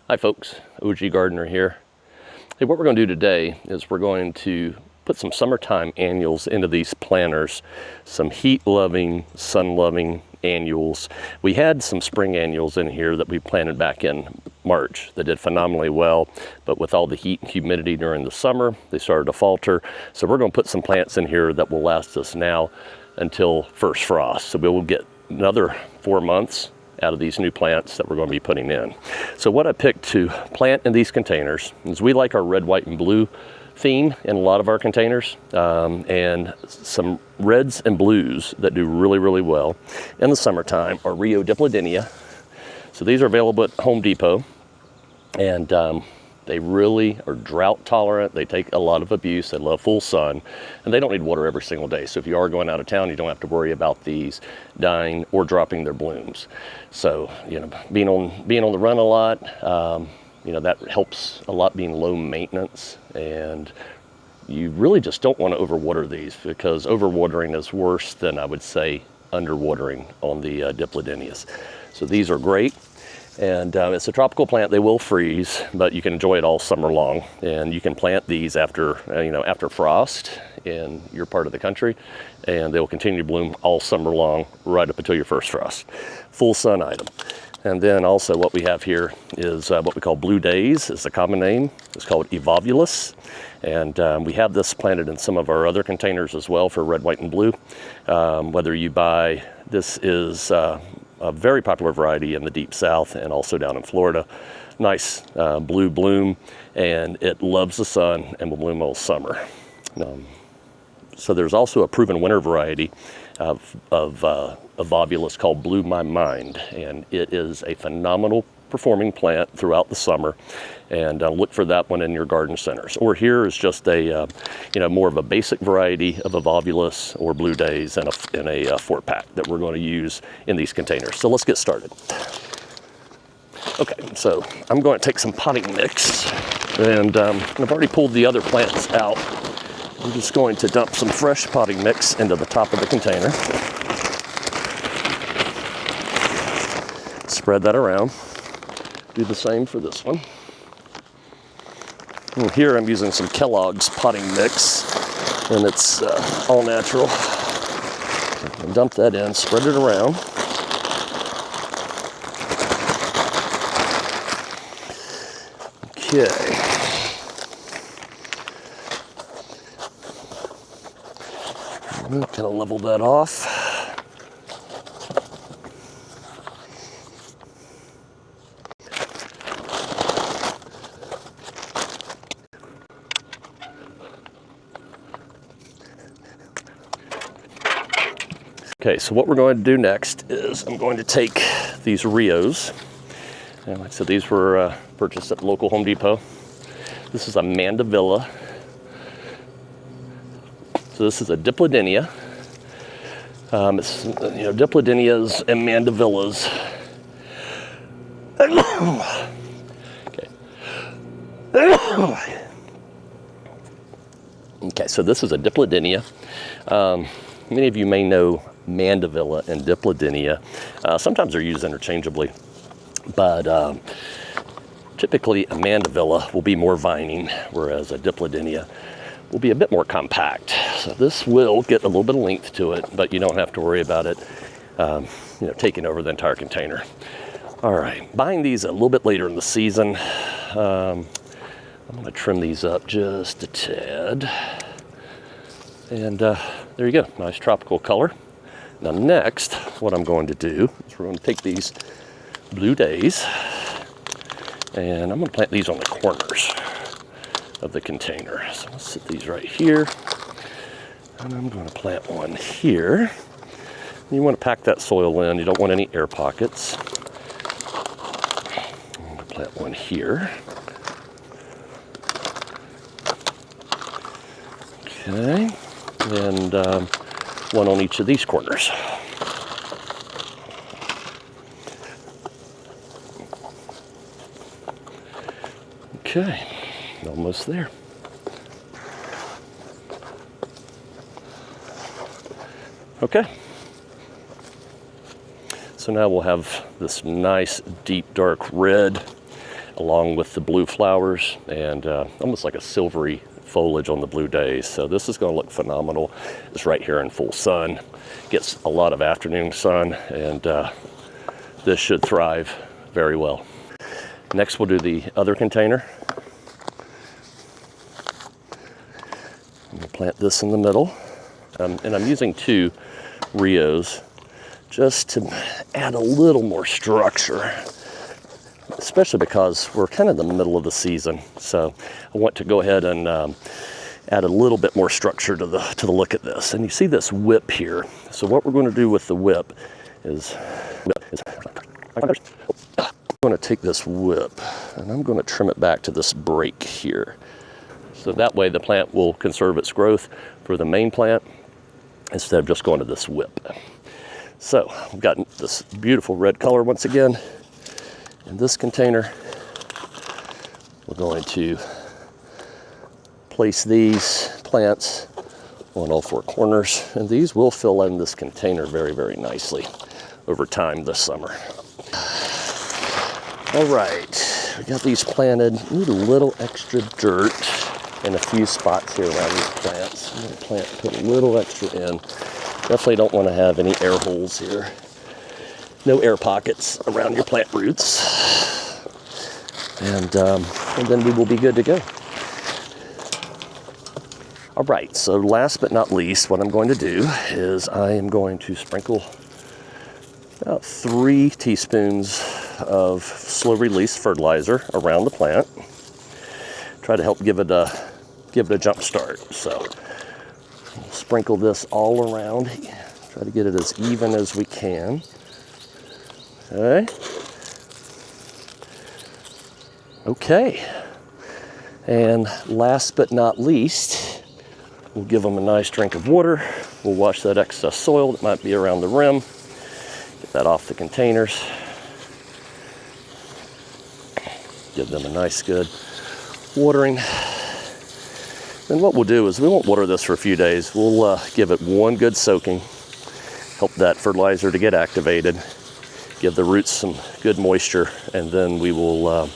Hi folks, OG Gardener here. Hey, what we're going to do today is we're going to put some summertime annuals into these planters, some heat-loving, sun-loving annuals. We had some spring annuals in here that we planted back in March that did phenomenally well, but with all the heat and humidity during the summer, they started to falter. So we're going to put some plants in here that will last us now until first frost. So we will get another 4 months out of these new plants that we're going to be putting in. So what I picked to plant in these containers is we like our red, white, and blue theme in a lot of our containers, and some reds and blues that do really, really well in the summertime are Rio dipladenia. So these are available at Home Depot, and they really are drought tolerant. They take a lot of abuse. They love full sun, and they don't need water every single day. So if you are going out of town, you don't have to worry about these dying or dropping their blooms. So, you know, being on the run a lot, you know, that helps a lot being low maintenance. And you really just don't want to overwater these, because overwatering is worse than, I would say, underwatering on the dipladenias. So these are great. And it's a tropical plant. They will freeze, but you can enjoy it all summer long. And you can plant these after, after frost in your part of the country, and they will continue to bloom all summer long, right up until your first frost. Full sun item. And then also what we have here is what we call Blue Daze. It's a common name. It's called evolvulus. And we have this planted in some of our other containers as well for red, white, and blue. Whether you buy, this is a very popular variety in the deep south and also down in Florida. Nice blue bloom, and it loves the sun and will bloom all summer. So there's also a proven winter variety of evolvulus called Blue My Mind, and it is a phenomenal performing plant throughout the summer, and look for that one in your garden centers. Or here is just a more of a basic variety of evolvulus or Blue Daze in a 4-pack that we're going to use in these containers. So let's get started. Okay, so I'm going to take some potting mix, and I've already pulled the other plants out. I'm just going to dump some fresh potting mix into the top of the container. Spread that around. Do the same for this one. And here I'm using some Kellogg's potting mix, and it's all natural. Dump that in, spread it around. Okay. Kind of level that off. Okay, so what we're going to do next is I'm going to take these Rios, and like I said, these were purchased at the local Home Depot. This is a mandevilla. So this is a dipladenia. It's, dipladenias and mandevillas. Okay, so this is a dipladenia. Many of you may know mandevilla and dipladenia. Sometimes they're used interchangeably, but typically a mandevilla will be more vining, whereas a dipladenia will be a bit more compact. So this will get a little bit of length to it, but you don't have to worry about it taking over the entire container. All right, buying these a little bit later in the season. I'm going to trim these up just a tad. And there you go, nice tropical color. Now next, what I'm going to do is we're going to take these Blue Daze, and I'm going to plant these on the corners of the container. So let's set these right here, and I'm going to plant one here. You want to pack that soil in. You don't want any air pockets. I'm going to plant one here. Okay, and one on each of these corners. Okay, almost there. Okay. So now we'll have this nice deep dark red along with the blue flowers and almost like a silvery foliage on the Blue Daze. So this is going to look phenomenal. It's right here in full sun. Gets a lot of afternoon sun, and this should thrive very well. Next, we'll do the other container. I'm going to plant this in the middle. And I'm using 2 Rios just to add a little more structure, especially because we're kind of in the middle of the season. So I want to go ahead and add a little bit more structure to the look at this. And you see this whip here. So what we're going to do with the whip is I'm going to take this whip and I'm going to trim it back to this break here. So that way the plant will conserve its growth for the main plant instead of just going to this whip. So we've got this beautiful red color once again in this container. We're going to place these plants on all 4 corners, and these will fill in this container very, very nicely over time this summer. All right, we got these planted. Need a little extra dirt in a few spots here around these plants. I'm going to put a little extra in. Definitely don't want to have any air holes here. No air pockets around your plant roots. And then we will be good to go. All right, so last but not least, what I'm going to do is I am going to sprinkle about 3 teaspoons of slow release fertilizer around the plant. Try to help give it a jump start. So we'll sprinkle this all around. Try to get it as even as we can. Okay. Okay. And last but not least, we'll give them a nice drink of water. We'll wash that excess soil that might be around the rim. Get that off the containers. Give them a nice good watering. Then what we'll do is we won't water this for a few days. We'll give it one good soaking, help that fertilizer to get activated, give the roots some good moisture, and then we will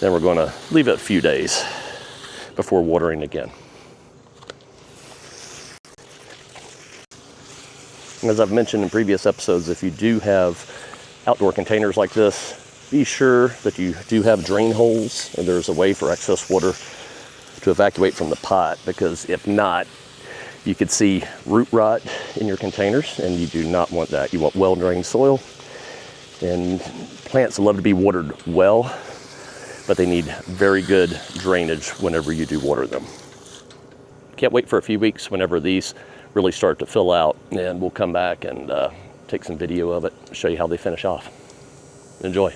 then we're going to leave it a few days before watering again. As I've mentioned in previous episodes, if you do have outdoor containers like this, be sure that you do have drain holes and there's a way for excess water to evacuate from the pot, because if not, you could see root rot in your containers, and you do not want that. You want well-drained soil, and plants love to be watered well, but they need very good drainage whenever you do water them. Can't wait for a few weeks whenever these really start to fill out, and we'll come back and take some video of it, show you how they finish off. Enjoy.